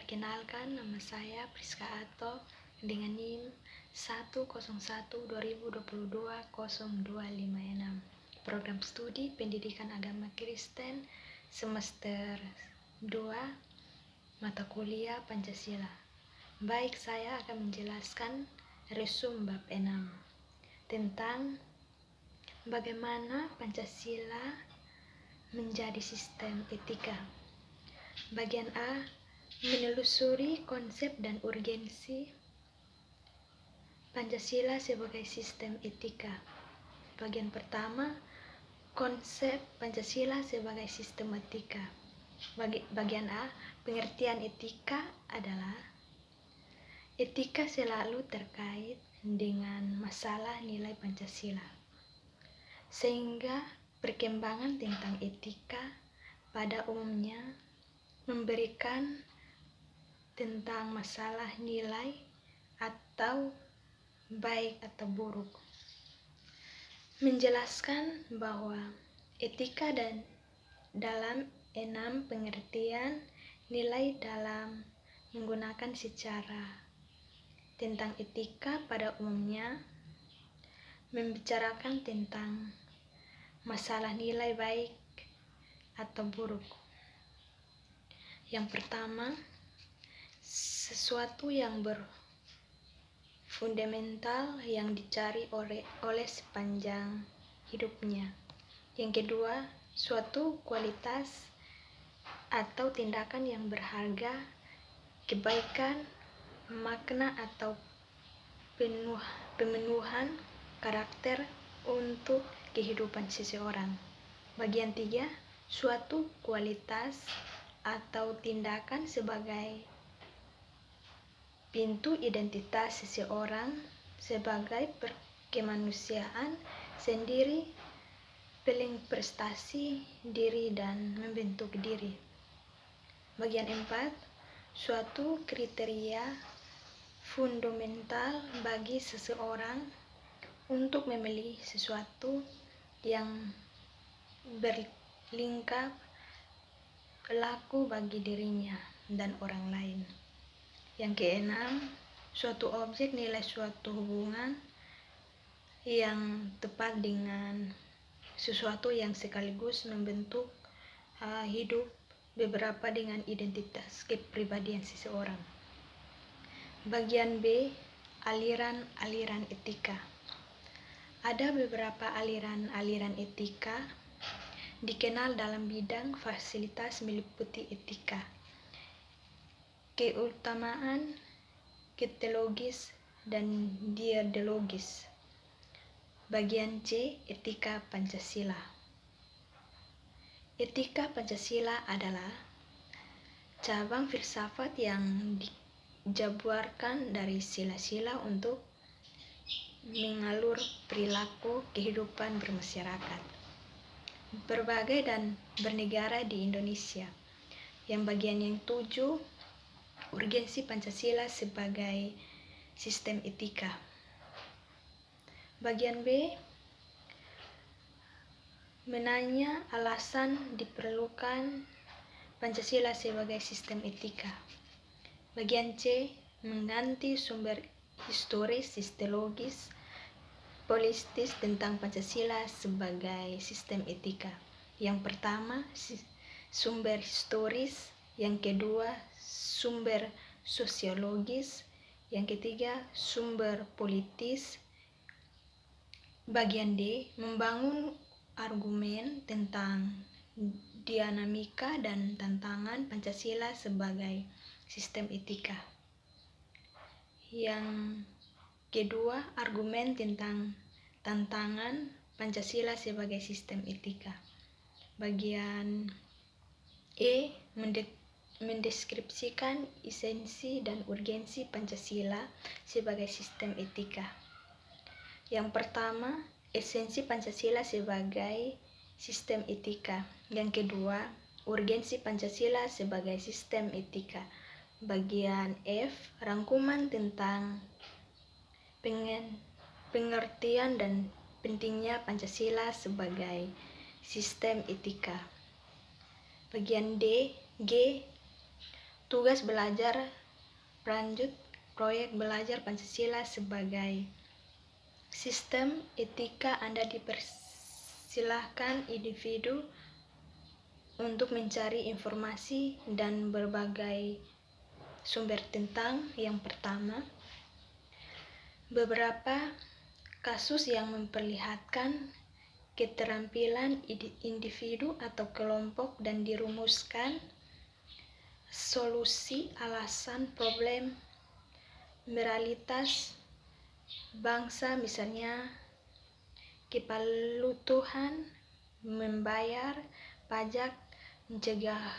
Perkenalkan, nama saya Priska Ato dengan NIM 101-2022-0256. Program Studi Pendidikan Agama Kristen semester 2 mata kuliah Pancasila. Baik, saya akan menjelaskan resum bab 6 tentang bagaimana Pancasila menjadi sistem etika. Bagian A, menelusuri konsep dan urgensi Pancasila sebagai sistem etika. Bagian pertama, konsep Pancasila sebagai sistem etika. Bagian A, pengertian etika adalah etika selalu terkait dengan masalah nilai Pancasila, sehingga perkembangan tentang etika pada umumnya memberikan tentang masalah nilai atau baik atau buruk. Menjelaskan bahwa etika dan dalam 6 pengertian nilai dalam menggunakan secara tentang etika pada umumnya membicarakan tentang masalah nilai baik atau buruk. Yang pertama, sesuatu yang berfundamental yang dicari oleh sepanjang hidupnya. Yang kedua, suatu kualitas atau tindakan yang berharga, kebaikan, makna atau pemenuhan karakter untuk kehidupan seseorang. Bagian 3, suatu kualitas atau tindakan sebagai pintu identitas seseorang sebagai kemanusiaan sendiri, prestasi diri dan membentuk diri. Bagian 4, suatu kriteria fundamental bagi seseorang untuk memilih sesuatu yang berlingkap laku bagi dirinya dan orang lain. Yang keenam, suatu objek nilai suatu hubungan yang tepat dengan sesuatu yang sekaligus membentuk hidup beberapa dengan identitas kepribadian seseorang. Bagian B, aliran-aliran etika. Ada beberapa aliran-aliran etika dikenal dalam bidang fasilitas meliputi etika, keutamaan, teologis, dan dialogis. Bagian C, etika Pancasila. Etika Pancasila adalah cabang filsafat yang dijabarkan dari sila-sila untuk mengalur perilaku kehidupan bermasyarakat berbagai dan bernegara di Indonesia. Yang bagian yang 7, urgensi Pancasila sebagai sistem etika. Bagian B, menanya alasan diperlukan Pancasila sebagai sistem etika. Bagian C, mengganti sumber historis, teologis, politis tentang Pancasila sebagai sistem etika. Yang pertama, sumber historis. Yang kedua, sumber sosiologis. Yang ketiga, sumber politis. Bagian D, membangun argumen tentang dinamika dan tantangan Pancasila sebagai sistem etika. Yang kedua, argumen tentang tantangan Pancasila sebagai sistem etika. Bagian E, mendeskripsikan esensi dan urgensi Pancasila sebagai sistem etika. Yang pertama, esensi Pancasila sebagai sistem etika. Yang kedua, urgensi Pancasila sebagai sistem etika. Bagian F, rangkuman tentang pengertian dan pentingnya Pancasila sebagai sistem etika. Bagian G, Tugas belajar lanjut proyek belajar Pancasila sebagai sistem etika. Anda dipersilahkan individu untuk mencari informasi dan berbagai sumber tentang yang pertama, beberapa kasus yang memperlihatkan keterampilan individu atau kelompok dan dirumuskan solusi, alasan problem, moralitas bangsa, misalnya kepatuhan membayar pajak, mencegah